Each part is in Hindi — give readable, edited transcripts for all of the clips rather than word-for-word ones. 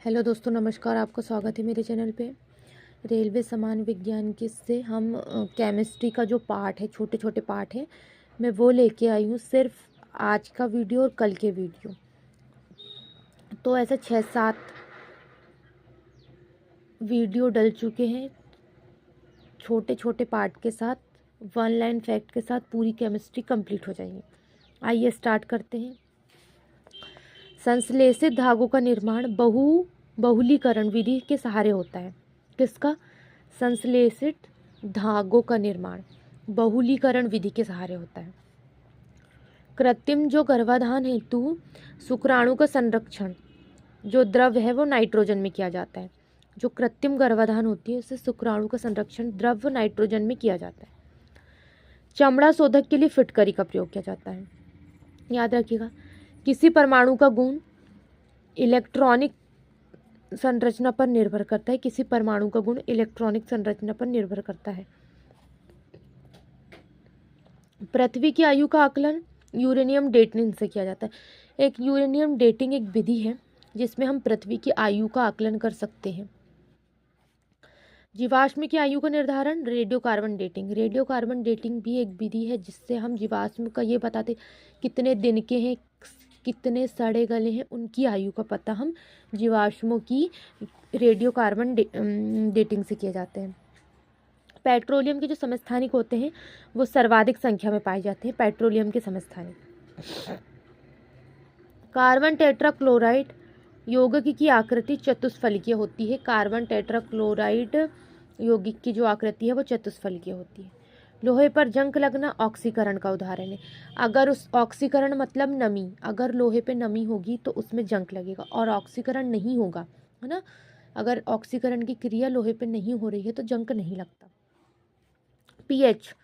हेलो दोस्तों, नमस्कार। आपका स्वागत है मेरे चैनल पे। रेलवे समान विज्ञान के से हम केमिस्ट्री का जो पार्ट है, छोटे छोटे पार्ट है, मैं वो लेके आई हूँ। सिर्फ आज का वीडियो और कल के वीडियो, तो ऐसे 6-7 वीडियो डल चुके हैं छोटे छोटे पार्ट के साथ। 1 लाइन फैक्ट के साथ पूरी केमिस्ट्री कंप्लीट हो जाएगी। आइए स्टार्ट करते हैं। संश्लेषित धागों का निर्माण बहुलीकरण विधि के सहारे होता है। किसका? संश्लेषित धागों का निर्माण बहुलीकरण विधि के सहारे होता है। कृत्रिम जो गर्भाधान हेतु शुक्राणु का संरक्षण जो द्रव है वो नाइट्रोजन में किया जाता है। जो कृत्रिम गर्भाधान होती है उससे शुक्राणु का संरक्षण द्रव नाइट्रोजन में किया जाता है। चमड़ा शोधक के लिए फिटकरी का प्रयोग किया जाता है। याद रखिएगा, किसी परमाणु का गुण इलेक्ट्रॉनिक संरचना पर निर्भर करता है। किसी परमाणु का गुण इलेक्ट्रॉनिक संरचना पर निर्भर करता है। पृथ्वी की आयु का आकलन यूरेनियम डेटिंग से किया जाता है। एक यूरेनियम डेटिंग एक विधि है जिसमें हम पृथ्वी की आयु का आकलन कर सकते हैं। जीवाश्म की आयु का निर्धारण radio carbon dating. Radio carbon dating भी एक विधि है जिससे हम जीवाश्म का ये बताते कितने दिन के हैं, कितने सड़े गले हैं, उनकी आयु का पता हम जीवाश्मों की रेडियो कार्बन डेटिंग से किए जाते हैं। पेट्रोलियम के जो समस्थानिक होते हैं वो सर्वाधिक संख्या में पाए जाते हैं। पेट्रोलियम के समस्थानिक कार्बन टेट्राक्लोराइड यौगिक की आकृति चतुष्फलकीय होती है। कार्बन टेट्राक्लोराइड यौगिक की जो आकृति है वो चतुष्फलकीय होती है। लोहे पर जंग लगना ऑक्सीकरण का उदाहरण है। अगर उस ऑक्सीकरण मतलब नमी, अगर लोहे पे नमी होगी तो उसमें जंग लगेगा, और ऑक्सीकरण नहीं होगा, है ना, अगर ऑक्सीकरण की क्रिया लोहे पे नहीं हो रही है तो जंग नहीं लगता। पीएच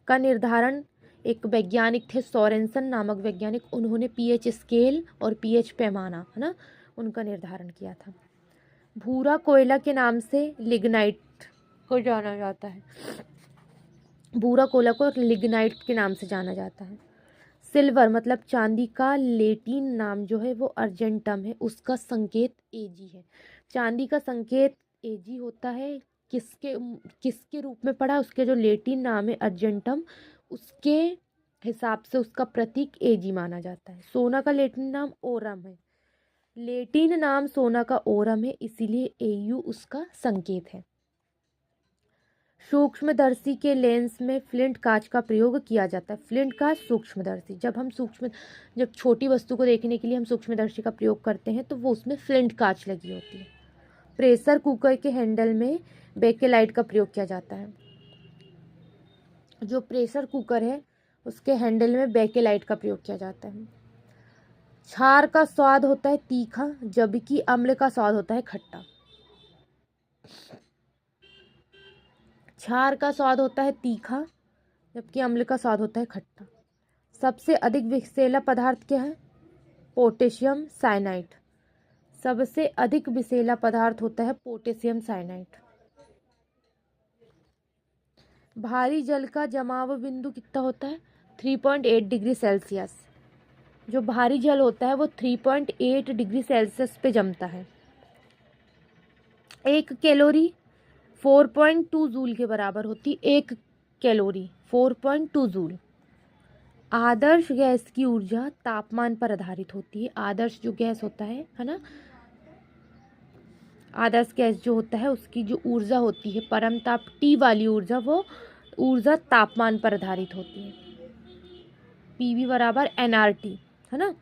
का निर्धारण एक वैज्ञानिक थे, सोरेनसन नामक वैज्ञानिक, उन्होंने पीएच स्केल और पीएच पैमाना, है ना, उनका निर्धारण किया था। भूरा कोयला के नाम से लिग्नाइट को जाना जाता है। भूरा कोयला को लिग्नाइट के नाम से जाना जाता है। सिल्वर मतलब चांदी का लैटिन नाम जो है वो अर्जेंटम है, उसका संकेत एजी है। चांदी का संकेत एजी होता है। किसके किसके रूप में पड़ा? उसके जो लैटिन नाम है अर्जेंटम, उसके हिसाब से उसका प्रतीक एजी माना जाता है। सोना का लैटिन नाम ओरम है। लैटिन नाम सोना का ओरम है, इसीलिए एयू उसका संकेत है। सूक्ष्मदर्शी के लेंस में फ्लिंट कांच का प्रयोग किया जाता है। फ्लिंट कांच सूक्ष्मदर्शी, जब छोटी वस्तु को देखने के लिए हम सूक्ष्मदर्शी का प्रयोग करते हैं तो वो उसमें फ्लिंट कांच लगी होती है। प्रेशर कुकर के हैंडल में बेकेलाइट का प्रयोग किया जाता है। जो प्रेशर कुकर है उसके हैंडल में बेकेलाइट का प्रयोग किया जाता है। क्षार का स्वाद होता है तीखा, जबकि अम्ल का स्वाद होता है खट्टा। क्षार का स्वाद होता है तीखा, जबकि अम्ल का स्वाद होता है खट्टा। सबसे अधिक विषैला पदार्थ क्या है? Potassium cyanide. सबसे अधिक विषैला पदार्थ होता है पोटेशियम साइनाइड। भारी जल का जमाव बिंदु कितना होता है? 3.8 डिग्री सेल्सियस। जो भारी जल होता है वो 3.8 डिग्री सेल्सियस पे जमता है। एक कैलोरी 4.2 जूल के बराबर होती। एक कैलोरी 4.2 जूल। आदर्श गैस की ऊर्जा तापमान पर आधारित होती है। आदर्श जो गैस होता है ना, आदर्श गैस जो होता है उसकी जो ऊर्जा होती है परम ताप टी वाली ऊर्जा, वो ऊर्जा तापमान पर आधारित होती है। पीवी बराबर एनआरटी, है ना।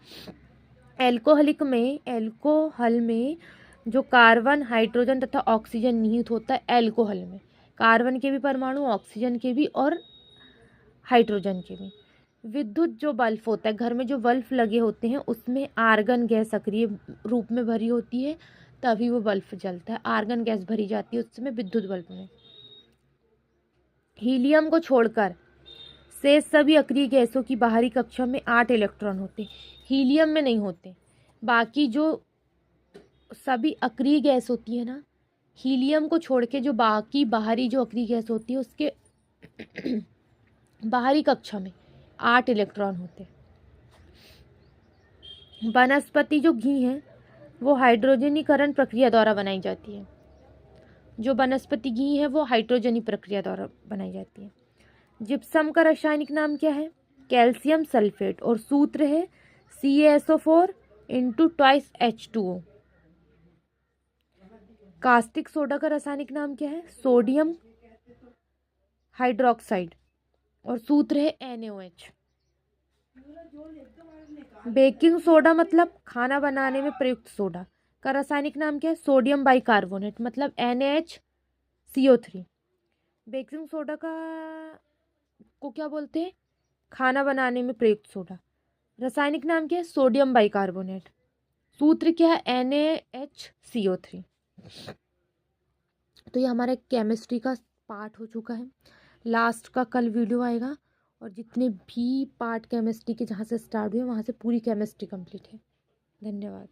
एल्कोहल में जो कार्बन, हाइड्रोजन तथा ऑक्सीजन निहित होता है एल्कोहल में, कार्बन के भी परमाणु, ऑक्सीजन के भी और हाइड्रोजन के भी। विद्युत जो बल्ब होता है, घर में जो बल्ब लगे होते हैं उसमें आर्गन गैस सक्रिय रूप में भरी होती है, तभी वो बल्ब जलता है। आर्गन गैस भरी जाती है उस समय विद्युत बल्ब में। हीलियम को छोड़कर शेष सभी अक्रिय गैसों की बाहरी कक्षा में 8 इलेक्ट्रॉन होते हैं। हीलियम में नहीं होते। बाकी जो सभी अक्रिय गैस होती है ना, हीलियम को छोड़ के जो बाकी बाहरी जो अक्रिय गैस होती है उसके बाहरी कक्षा में 8 इलेक्ट्रॉन होते हैं। वनस्पति जो घी है वो हाइड्रोजनीकरण प्रक्रिया द्वारा बनाई जाती है। जो वनस्पति घी है वो हाइड्रोजनी प्रक्रिया द्वारा बनाई जाती है। जिप्सम का रासायनिक नाम क्या है? कैल्शियम सल्फेट, और सूत्र है CaSO4 into twice H2O। Caustic soda का रासायनिक नाम क्या है? सोडियम हाइड्रोक्साइड, और सूत्र है NaOH। बेकिंग सोडा मतलब खाना बनाने में प्रयुक्त सोडा का रासायनिक नाम क्या है? सोडियम बाइकार्बोनेट, मतलब NaHCO3। बेकिंग सोडा को क्या बोलते हैं? खाना बनाने में प्रयुक्त सोडा। रासायनिक नाम क्या है? Sodium bicarbonate. सूत्र क्या है? NaHCO3। तो ये हमारा केमिस्ट्री का पार्ट हो चुका है। लास्ट का कल वीडियो आएगा, और जितने भी पार्ट केमिस्ट्री के जहाँ से स्टार्ट हुए वहाँ से पूरी केमिस्ट्री कंप्लीट है। धन्यवाद।